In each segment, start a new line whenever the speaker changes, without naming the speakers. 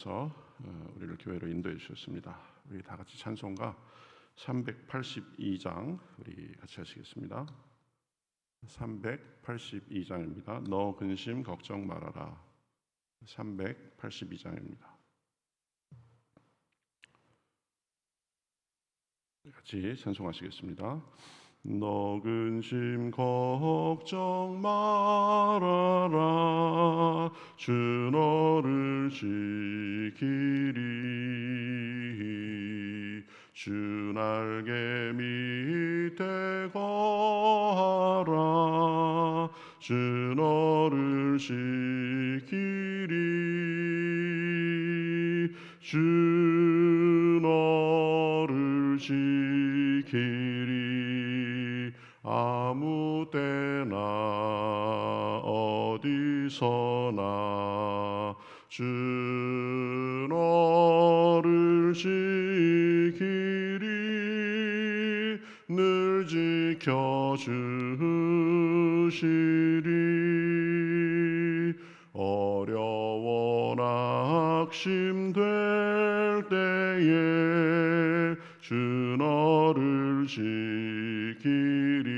우리를 교회로 인도해 주셨습니다. 우리 다 같이 찬송가 382장 우리 같이 하시겠습니다. 382장입니다. 너 근심 걱정 말아라. 382장입니다. 같이 찬송하시겠습니다. 너 근심 걱정 말아라. 주 너를 지키리. 주 날개 밑에 거하라. 주 너를 지키리. 주 너를 지키리. 아무 때나 어디서나 주 너를 지키리. 늘 지켜주시리. 어려워 낙심될 때에 주 너를 지키리.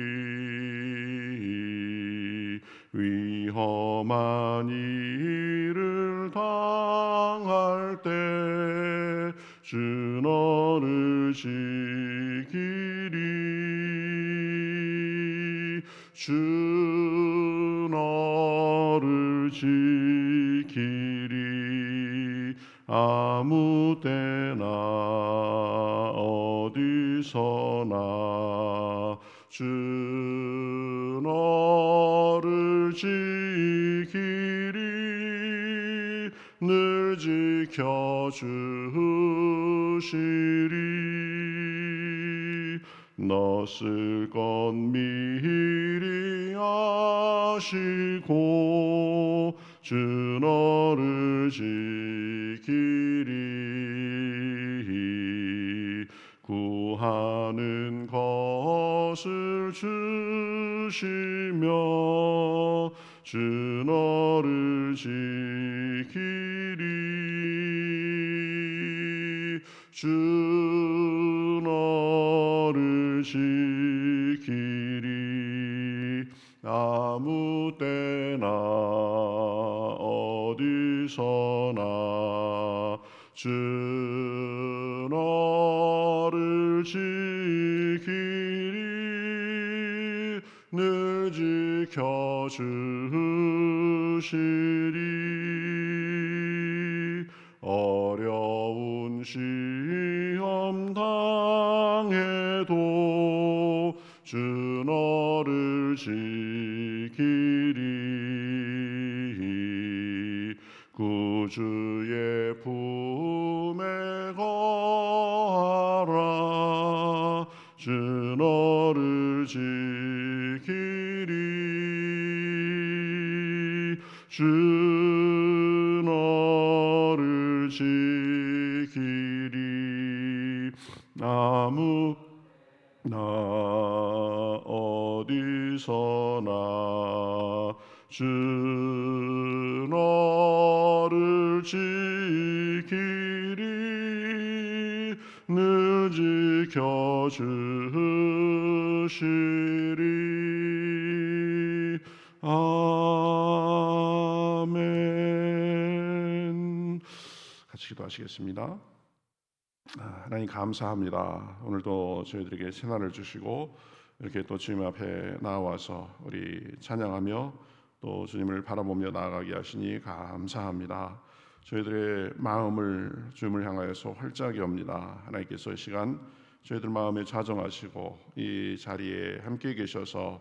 위험한 일을 당할 때 주 너를 지키리. 주 너를 지키리. 아무 때나 어디서나 주 너를 지키리. 늘 지켜주시리. 너 쓸 것 미리 아시고 주 너를 지키리. 구하는 것을 주시며 주 너를 지키리. 주 너를 지키리. 아무 때나 어디서나 주 너를 지키리. 늘 지켜주시리. 어려운 시험 당해도 주 너를 지키리. 구주의 품에 거하라. 주 너를 지키리. 주 너를 지키리. 아무 나 어디서나 주 너를 지키리. 늘 지켜주시리. 아멘. 같이 기도하시겠습니다. 하나님 감사합니다. 오늘도 저희들에게 새날을 주시고 이렇게 또 주님 앞에 나와서 우리 찬양하며 또 주님을 바라보며 나아가게 하시니 감사합니다. 저희들의 마음을 주님을 향하여서 활짝 엽니다. 하나님께서 이 시간 저희들 마음에 좌정하시고 이 자리에 함께 계셔서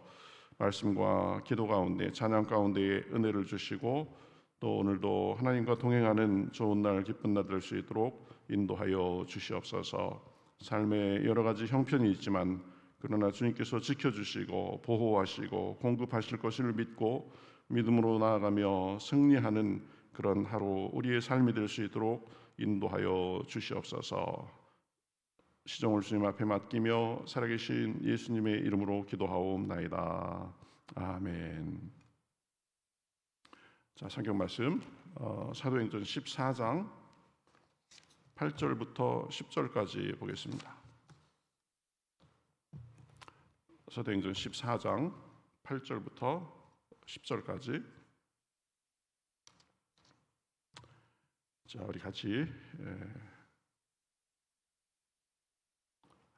말씀과 기도 가운데 찬양 가운데 은혜를 주시고 또 오늘도 하나님과 동행하는 좋은 날 기쁜 날 될 수 있도록 인도하여 주시옵소서. 삶에 여러 가지 형편이 있지만 그러나 주님께서 지켜주시고 보호하시고 공급하실 것을 믿고 믿음으로 나아가며 승리하는 그런 하루 우리의 삶이 될 수 있도록 인도하여 주시옵소서. 시종을 주님 앞에 맡기며 살아계신 예수님의 이름으로 기도하옵나이다. 아멘. 자, 성경 말씀 사도행전 14장 8절부터 10절까지 보겠습니다. 사도행전 14장 8절부터 10절까지. 자, 우리 같이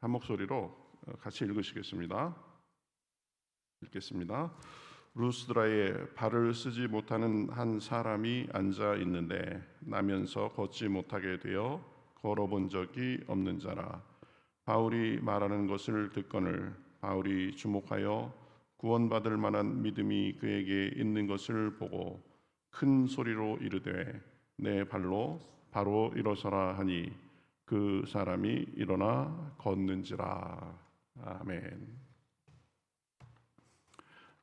한 목소리로 같이 읽으시겠습니다. 읽겠습니다. 루스드라에 발을 쓰지 못하는 한 사람이 앉아 있는데 나면서 걷지 못하게 되어 걸어본 적이 없는 자라. 바울이 말하는 것을 듣거늘 바울이 주목하여 구원받을 만한 믿음이 그에게 있는 것을 보고 큰 소리로 이르되 내 발로 바로 일어서라 하니 그 사람이 일어나 걷는지라. 아멘.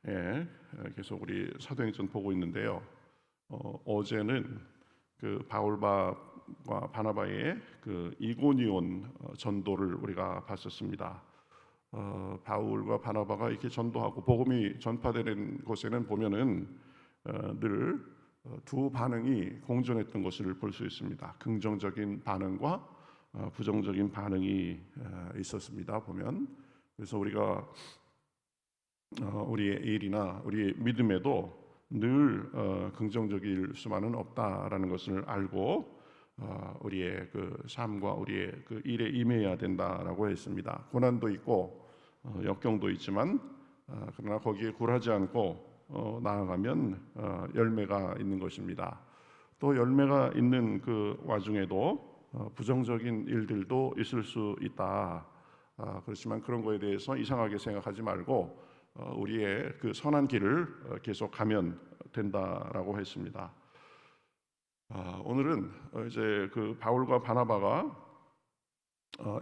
예, 계속 우리 사도행전 보고 있는데요. 어제는 그 바울과 바나바의 그 이고니온 전도를 우리가 봤었습니다. 바울과 바나바가 이렇게 전도하고 복음이 전파되는 곳에는 보면은 늘 두 반응이 공존했던 것을 볼 수 있습니다. 긍정적인 반응과 부정적인 반응이 있었습니다. 보면 그래서 우리가 우리의 일이나 우리의 믿음에도 늘 긍정적일 수만은 없다라는 것을 알고 우리의 그 삶과 우리의 그 일에 임해야 된다라고 했습니다. 고난도 있고 역경도 있지만 그러나 거기에 굴하지 않고 나아가면 열매가 있는 것입니다. 또 열매가 있는 그 와중에도 부정적인 일들도 있을 수 있다. 그렇지만 그런 거에 대해서 이상하게 생각하지 말고 우리의 그 선한 길을 계속 가면 된다라고 했습니다. 오늘은 이제 그 바울과 바나바가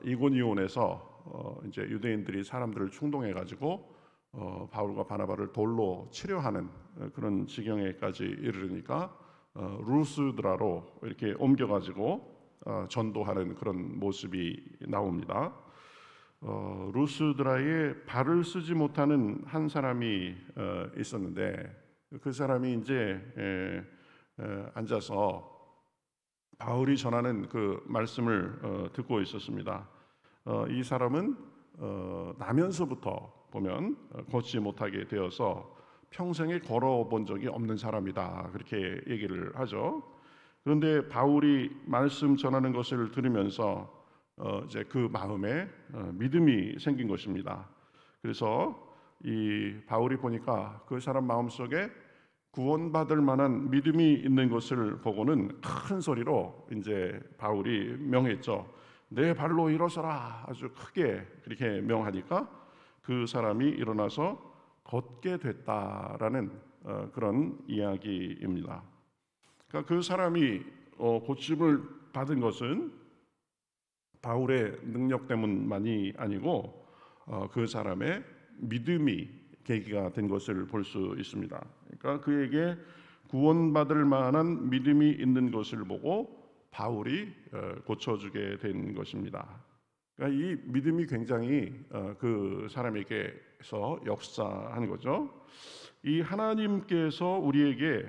이고니온에서 이제 유대인들이 사람들을 충동해 가지고 바울과 바나바를 돌로 치려하는 그런 지경에까지 이르르니까 루스드라로 이렇게 옮겨 가지고 전도하는 그런 모습이 나옵니다. 루스드라에 발을 쓰지 못하는 한 사람이 있었는데 그 사람이 이제 앉아서 바울이 전하는 그 말씀을 듣고 있었습니다. 이 사람은 나면서부터 보면 걷지 못하게 되어서 평생에 걸어본 적이 없는 사람이다 그렇게 얘기를 하죠. 그런데 바울이 말씀 전하는 것을 들으면서 이제 그 마음에 믿음이 생긴 것입니다. 그래서 이 바울이 보니까 그 사람 마음속에 구원받을 만한 믿음이 있는 것을 보고는 큰 소리로 이제 바울이 명했죠. 내 발로 일어서라. 아주 크게 그렇게 명하니까 그 사람이 일어나서 걷게 됐다라는 그런 이야기입니다. 그러니까 그 사람이 고침을 받은 것은 바울의 능력 때문만이 아니고 그 사람의 믿음이 계기가 된 것을 볼 수 있습니다. 그러니까 그에게 구원받을 만한 믿음이 있는 것을 보고 바울이 고쳐주게 된 것입니다. 그러니까 이 믿음이 굉장히 그 사람에게서 역사하는 거죠. 이 하나님께서 우리에게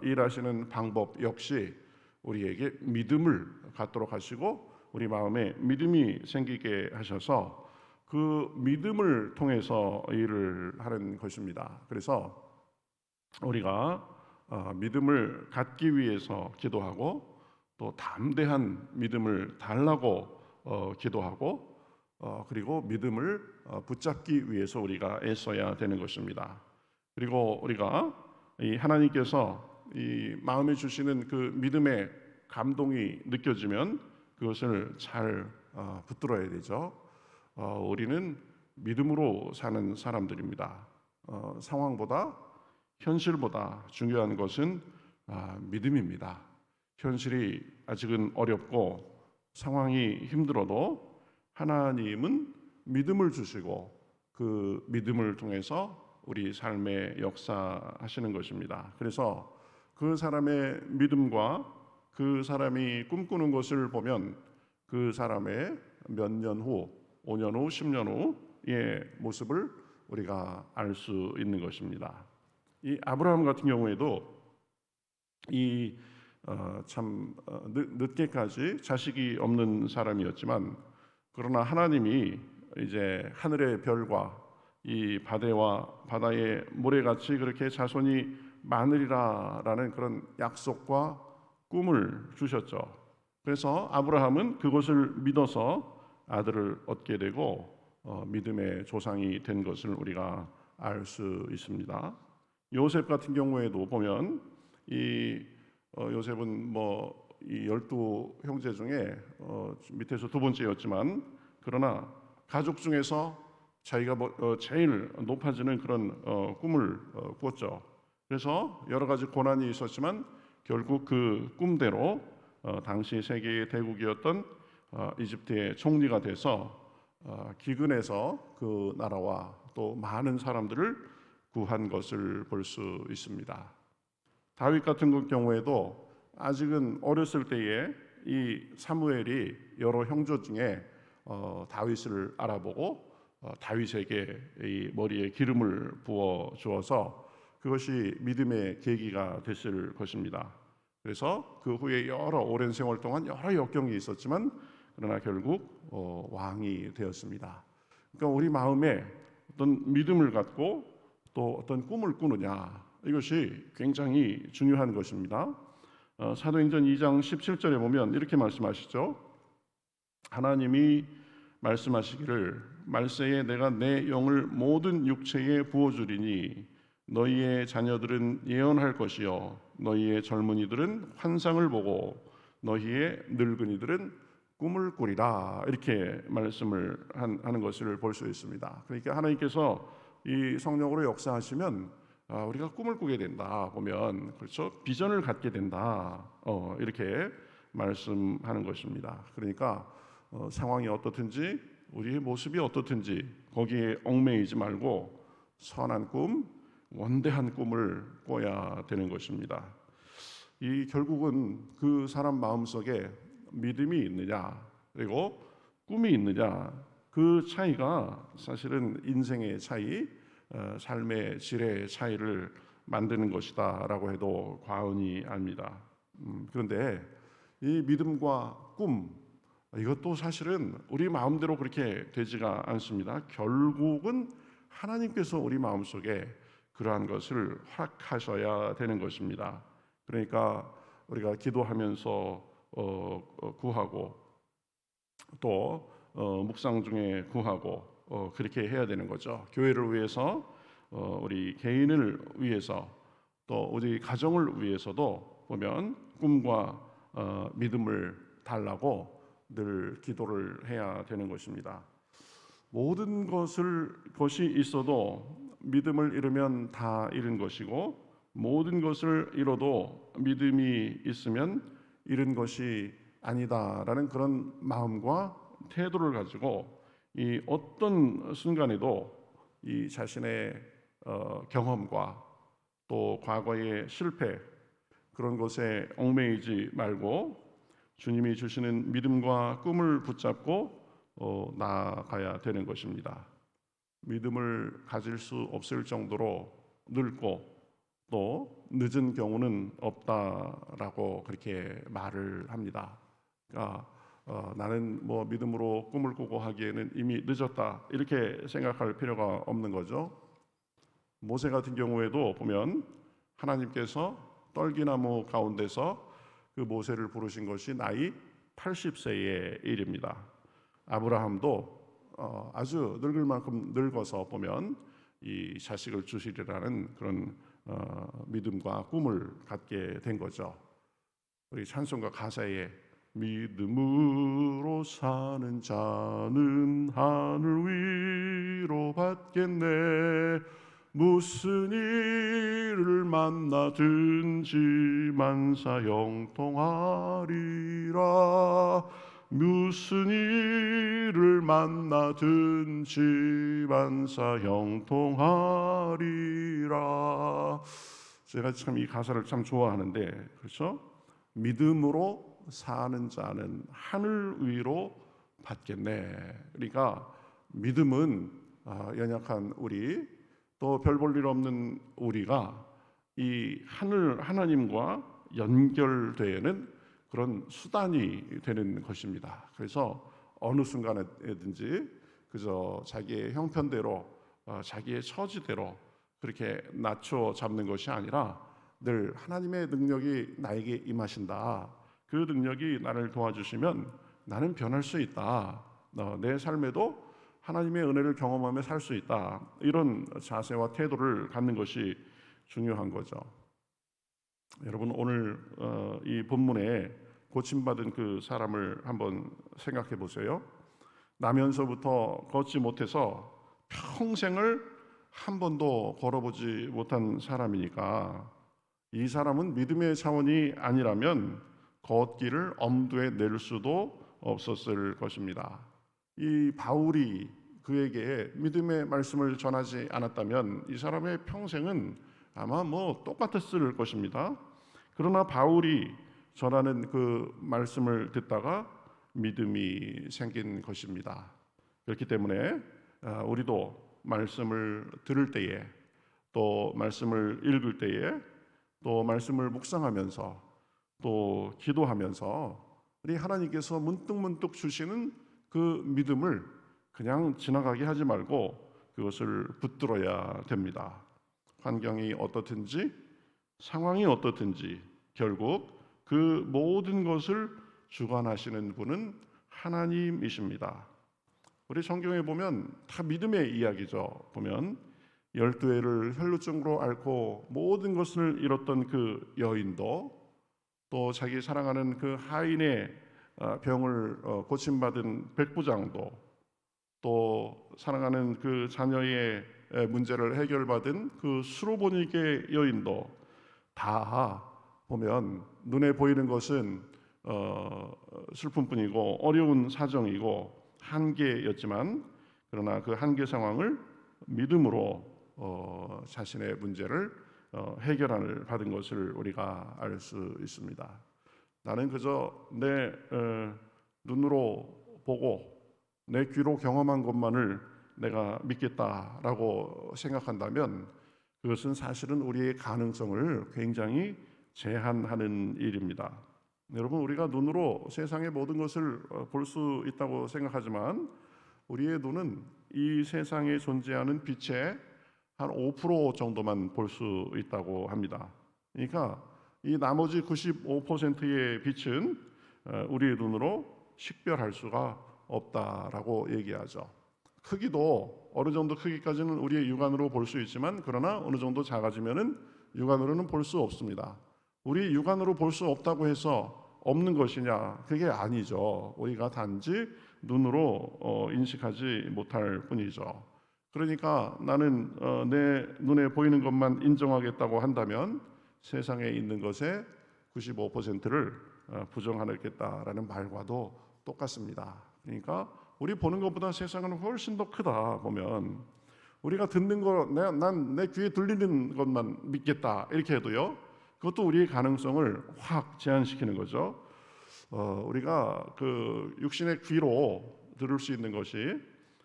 일하시는 방법 역시 우리에게 믿음을 갖도록 하시고 우리 마음에 믿음이 생기게 하셔서 그 믿음을 통해서 일을 하는 것입니다. 그래서 우리가 믿음을 갖기 위해서 기도하고 또 담대한 믿음을 달라고 기도하고 그리고 믿음을 붙잡기 위해서 우리가 애써야 되는 것입니다. 그리고 우리가 이 하나님께서 이 마음에 주시는 그 믿음의 감동이 느껴지면 그것을 잘 붙들어야 되죠. 우리는 믿음으로 사는 사람들입니다. 상황보다 현실보다 중요한 것은 믿음입니다. 현실이 아직은 어렵고 상황이 힘들어도 하나님은 믿음을 주시고 그 믿음을 통해서 우리 삶에 역사하시는 것입니다. 그래서 그 사람의 믿음과 그 사람이 꿈꾸는 것을 보면 그 사람의 몇 년 후, 5년 후, 10년 후의 모습을 우리가 알 수 있는 것입니다. 이 아브라함 같은 경우에도 이 늦게까지 자식이 없는 사람이었지만, 그러나 하나님이 이제 하늘의 별과 이 바다와 바다의 모래같이 그렇게 자손이 많으리라라는 그런 약속과 꿈을 주셨죠. 그래서 아브라함은 그것을 믿어서 아들을 얻게 되고 믿음의 조상이 된 것을 우리가 알 수 있습니다. 요셉 같은 경우에도 보면 이 요셉은 이 12형제 중에 밑에서 두 번째였지만, 그러나 가족 중에서 자기가 제일 높아지는 그런 꿈을 꾸었죠. 그래서 여러 가지 고난이 있었지만 결국 그 꿈대로 당시 세계의 대국이었던 이집트의 총리가 돼서 기근에서 그 나라와 또 많은 사람들을 구한 것을 볼 수 있습니다. 다윗 같은 경우에도 아직은 어렸을 때에 이 사무엘이 여러 형제 중에 다윗을 알아보고 다윗에게 이 머리에 기름을 부어 주어서 그것이 믿음의 계기가 됐을 것입니다. 그래서 그 후에 여러 오랜 세월 동안 여러 역경이 있었지만 그러나 결국 왕이 되었습니다. 그러니까 우리 마음에 어떤 믿음을 갖고 또 어떤 꿈을 꾸느냐, 이것이 굉장히 중요한 것입니다. 사도행전 2장 17절에 보면 이렇게 말씀하시죠. 하나님이 말씀하시기를 말세에 내가 내 영을 모든 육체에 부어주리니 너희의 자녀들은 예언할 것이요 너희의 젊은이들은 환상을 보고 너희의 늙은이들은 꿈을 꾸리라, 이렇게 말씀을 하는 것을 볼 수 있습니다. 그러니까 하나님께서 이 성령으로 역사하시면 우리가 꿈을 꾸게 된다 보면, 그렇죠, 비전을 갖게 된다, 이렇게 말씀하는 것입니다. 그러니까 상황이 어떻든지 우리의 모습이 어떻든지 거기에 얽매이지 말고 선한 꿈, 원대한 꿈을 꿔야 되는 것입니다. 이 결국은 그 사람 마음속에 믿음이 있느냐 그리고 꿈이 있느냐, 그 차이가 사실은 인생의 차이, 삶의 질의 차이를 만드는 것이다라고 해도 과언이 아닙니다. 그런데 이 믿음과 꿈, 이것도 사실은 우리 마음대로 그렇게 되지가 않습니다. 결국은 하나님께서 우리 마음속에 그러한 것을 허락하셔야 되는 것입니다. 그러니까 우리가 기도하면서 구하고 또 묵상 중에 구하고 그렇게 해야 되는 거죠. 교회를 위해서, 우리 개인을 위해서, 또 우리 가정을 위해서도 보면 꿈과 믿음을 달라고 늘 기도를 해야 되는 것입니다. 모든 것이 있어도 믿음을 잃으면 다 잃은 것이고, 모든 것을 잃어도 믿음이 있으면 잃은 것이 아니다라는 그런 마음과 태도를 가지고 이 어떤 순간에도 이 자신의 경험과 또 과거의 실패, 그런 것에 얽매이지 말고 주님이 주시는 믿음과 꿈을 붙잡고 나아가야 되는 것입니다. 믿음을 가질 수 없을 정도로 늙고 또 늦은 경우는 없다라고 그렇게 말을 합니다. 그러니까 나는 믿음으로 꿈을 꾸고 하기에는 이미 늦었다, 이렇게 생각할 필요가 없는 거죠. 모세 같은 경우에도 보면 하나님께서 떨기나무 가운데서 그 모세를 부르신 것이 나이 80세의 일입니다. 아브라함도 아주 늙을 만큼 늙어서 보면 이 자식을 주시리라는 그런 믿음과 꿈을 갖게 된 거죠. 우리 찬송가 가사에 믿음으로 사는 자는 하늘 위로 받겠네, 무슨 일을 만나든지 만사 형통하리라, 무슨 일을 만나든지 만사 형통하리라. 제가 참 이 가사를 참 좋아하는데, 그렇죠? 믿음으로 사는 자는 하늘 위로 받겠네. 그러니까 믿음은 연약한 우리, 또 별 볼 일 없는 우리가 이 하나님과 연결되는 그런 수단이 되는 것입니다. 그래서 어느 순간에든지 그저 자기의 형편대로 자기의 처지대로 그렇게 낮춰 잡는 것이 아니라 늘 하나님의 능력이 나에게 임하신다. 그 능력이 나를 도와주시면 나는 변할 수 있다. 내 삶에도 하나님의 은혜를 경험하며 살 수 있다. 이런 자세와 태도를 갖는 것이 중요한 거죠. 여러분 오늘 이 본문에 고침받은 그 사람을 한번 생각해 보세요. 나면서부터 걷지 못해서 평생을 한 번도 걸어보지 못한 사람이니까 이 사람은 믿음의 차원이 아니라면 걷기를 엄두에 낼 수도 없었을 것입니다. 이 바울이 그에게 믿음의 말씀을 전하지 않았다면 이 사람의 평생은 아마 똑같았을 것입니다. 그러나 바울이 전하는 그 말씀을 듣다가 믿음이 생긴 것입니다. 그렇기 때문에 우리도 말씀을 들을 때에 또 말씀을 읽을 때에 또 말씀을 묵상하면서 또 기도하면서 우리 하나님께서 문득문득 주시는 그 믿음을 그냥 지나가게 하지 말고 그것을 붙들어야 됩니다. 환경이 어떻든지 상황이 어떻든지 결국 그 모든 것을 주관하시는 분은 하나님이십니다. 우리 성경에 보면 다 믿음의 이야기죠. 보면 12해를 혈루증으로 앓고 모든 것을 잃었던 그 여인도 또 자기 사랑하는 그 하인의 병을 고침받은 백부장도 또 사랑하는 그 자녀의 문제를 해결받은 그 수로보니게 여인도 다 보면 눈에 보이는 것은 슬픔뿐이고 어려운 사정이고 한계였지만 그러나 그 한계 상황을 믿음으로 자신의 문제를 해결을 받은 것을 우리가 알 수 있습니다. 나는 그저 내 눈으로 보고 내 귀로 경험한 것만을 내가 믿겠다라고 생각한다면 그것은 사실은 우리의 가능성을 굉장히 제한하는 일입니다. 여러분 우리가 눈으로 세상의 모든 것을 볼 수 있다고 생각하지만 우리의 눈은 이 세상에 존재하는 빛의 한 5% 정도만 볼 수 있다고 합니다. 그러니까 이 나머지 95%의 빛은 우리의 눈으로 식별할 수가 없다라고 얘기하죠. 크기도 어느 정도 크기까지는 우리의 육안으로 볼 수 있지만 그러나 어느 정도 작아지면은 육안으로는 볼 수 없습니다. 우리 육안으로 볼 수 없다고 해서 없는 것이냐? 그게 아니죠. 우리가 단지 눈으로 인식하지 못할 뿐이죠. 그러니까 나는 내 눈에 보이는 것만 인정하겠다고 한다면 세상에 있는 것의 95%를 부정하겠다라는 말과도 똑같습니다. 그러니까 우리 보는 것보다 세상은 훨씬 더 크다 보면 우리가 듣는 거 난 내 귀에 들리는 것만 믿겠다 이렇게 해도요 그것도 우리의 가능성을 확 제한시키는 거죠. 우리가 그 육신의 귀로 들을 수 있는 것이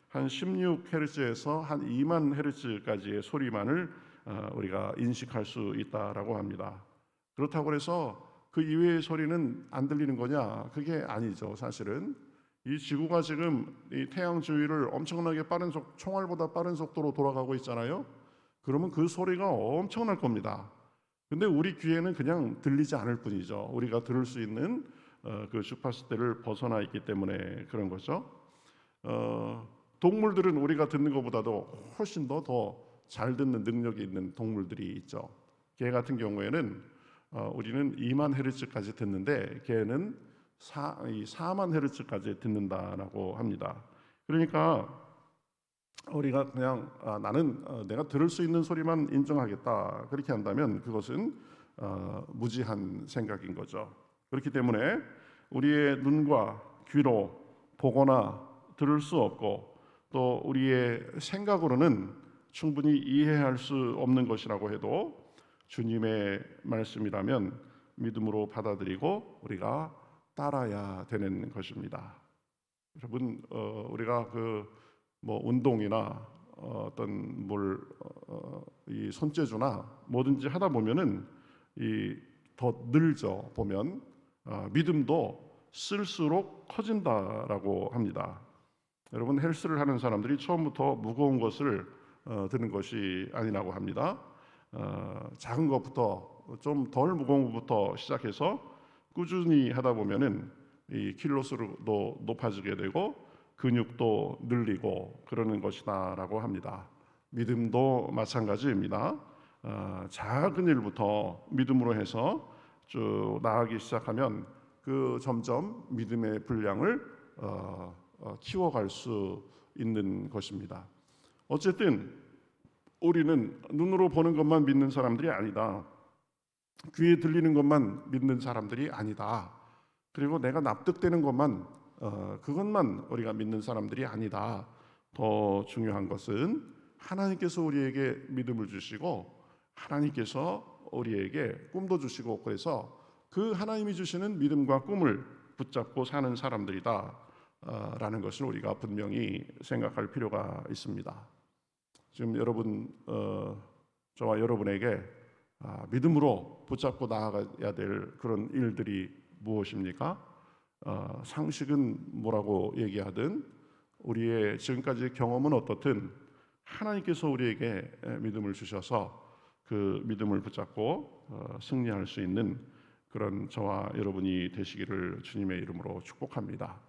한 16Hz에서 한 2만 Hz까지의 소리만을 우리가 인식할 수 있다라고 합니다. 그렇다고 해서 그 이외의 소리는 안 들리는 거냐? 그게 아니죠. 사실은 이 지구가 지금 이 태양 주위를 엄청나게 빠른 총알보다 빠른 속도로 돌아가고 있잖아요. 그러면 그 소리가 엄청날 겁니다. 근데 우리 귀에는 그냥 들리지 않을 뿐이죠. 우리가 들을 수 있는 그 주파수대를 벗어나 있기 때문에 그런 거죠. 동물들은 우리가 듣는 것보다도 훨씬 더 잘 듣는 능력이 있는 동물들이 있죠. 개 같은 경우에는 우리는 2만 헤르츠까지 듣는데 개는 4만 헤르츠까지 듣는다라고 합니다. 그러니까 우리가 그냥 나는 내가 들을 수 있는 소리만 인정하겠다 그렇게 한다면 그것은 무지한 생각인 거죠. 그렇기 때문에 우리의 눈과 귀로 보거나 들을 수 없고 또 우리의 생각으로는 충분히 이해할 수 없는 것이라고 해도 주님의 말씀이라면 믿음으로 받아들이고 우리가 따라야 되는 것입니다. 여러분 우리가 운동이나 어떤 이 손재주나 뭐든지 하다 보면은 이 더 늘죠. 보면 믿음도 쓸수록 커진다라고 합니다. 여러분, 헬스를 하는 사람들이 처음부터 무거운 것을 드는 것이 아니라고 합니다. 작은 것부터 좀 덜 무거운 것부터 시작해서 꾸준히 하다 보면은 이 킬로수도 높아지게 되고 근육도 늘리고 그러는 것이다라고 합니다. 믿음도 마찬가지입니다. 작은 일부터 믿음으로 해서 쭉 나아가기 시작하면 그 점점 믿음의 분량을 키워갈 수 있는 것입니다. 어쨌든 우리는 눈으로 보는 것만 믿는 사람들이 아니다. 귀에 들리는 것만 믿는 사람들이 아니다. 그리고 내가 납득되는 것만 그것만 우리가 믿는 사람들이 아니다. 더 중요한 것은 하나님께서 우리에게 믿음을 주시고 하나님께서 우리에게 꿈도 주시고 그래서 그 하나님이 주시는 믿음과 꿈을 붙잡고 사는 사람들이다 라는 것을 우리가 분명히 생각할 필요가 있습니다. 지금 여러분 저와 여러분에게 믿음으로 붙잡고 나아가야 될 그런 일들이 무엇입니까? 상식은 뭐라고 얘기하든 우리의 지금까지 경험은 어떻든 하나님께서 우리에게 믿음을 주셔서 그 믿음을 붙잡고 승리할 수 있는 그런 저와 여러분이 되시기를 주님의 이름으로 축복합니다.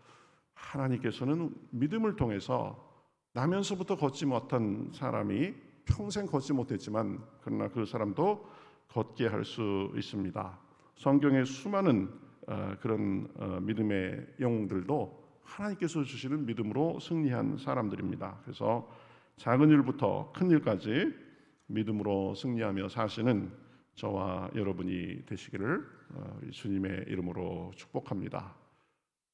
하나님께서는 믿음을 통해서 나면서부터 걷지 못한 사람이 평생 걷지 못했지만 그러나 그 사람도 걷게 할 수 있습니다. 성경의 수많은 그런 믿음의 영웅들도 하나님께서 주시는 믿음으로 승리한 사람들입니다. 그래서 작은 일부터 큰 일까지 믿음으로 승리하며 사시는 저와 여러분이 되시기를 주님의 이름으로 축복합니다.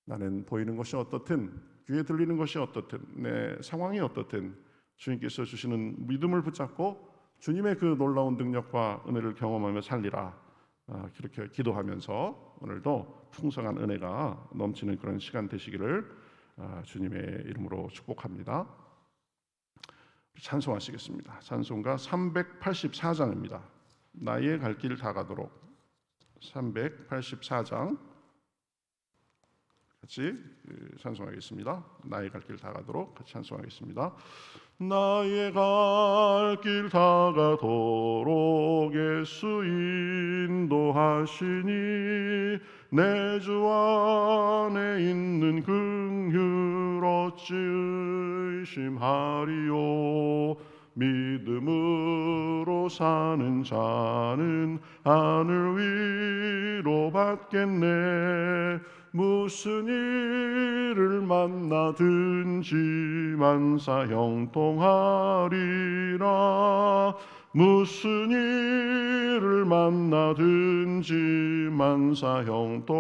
나는 보이는 것이 어떻든 귀에 들리는 것이 어떻든 내 상황이 어떻든 주님께서 주시는 믿음을 붙잡고 주님의 그 놀라운 능력과 은혜를 경험하며 살리라. 그렇게 기도하면서 오늘도 풍성한 은혜가 넘치는 그런 시간 되시기를 주님의 이름으로 축복합니다. 찬송하시겠습니다. 찬송가 384장입니다. 나의 갈 길 다 가도록. 384장 같이 찬송하겠습니다. 나의 갈 길 다 가도록 같이 찬송하겠습니다. 나의 갈 길 다 가도록 예수 인도하시니 내 주 안에 있는 긍휼 어찌 의심하리요. 믿음으로 사는 자는 하늘 위로 받겠네. 무슨 일을 만나든지 만사 형통하리라. 무슨 일을 만나든지 만사 형통하리라.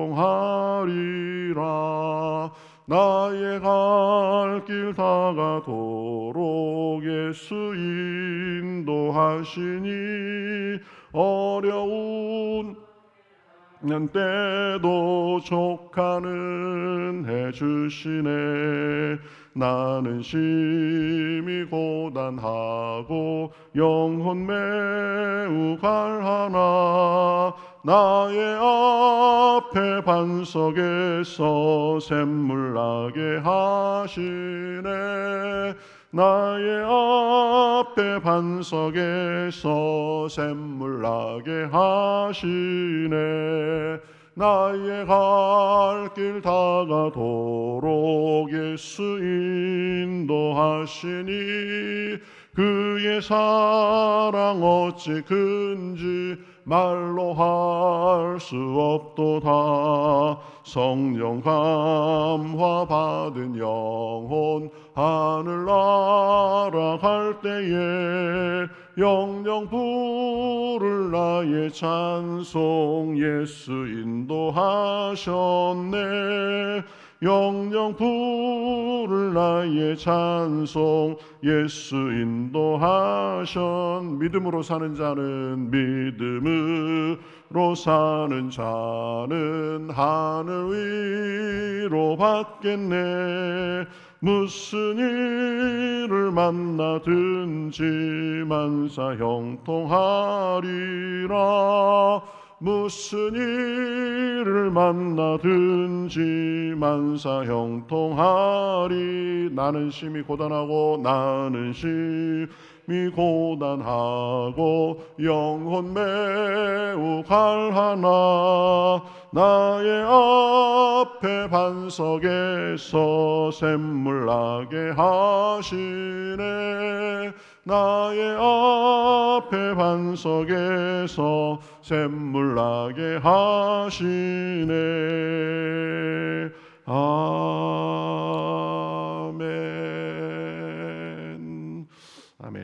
나의 갈 길 다 가도록 예수 인도하시니 어려운 때도 족하는 해주시네. 나는 심히 고단하고 영혼 매우 갈하나 나의 앞에 반석에서 샘물 나게 하시네. 나의 앞에 반석에서 샘물 나게 하시네. 나의 갈 길 다 가도록 예수 인도하시니 그의 사랑 어찌 큰지 말로 할 수 없도다. 성령 감화 받은 영혼 하늘 날아갈 때에 영영 부를 나의 찬송 예수 인도하셨네. 영영 부를 나의 찬송 예수 인도하셨. 믿음으로 사는 자는 믿음으로 사는 자는 하늘 위로 받겠네. 무슨 일을 만나든지 만사 형통하리라. 무슨 일을 만나든지 만사 형통하리. 나는 심히 고단하고 영혼 매우 갈하나 나의 앞에 반석에서 샘물 나게 하시네. 나의 앞에 반석에서 샘물 나게 하시네.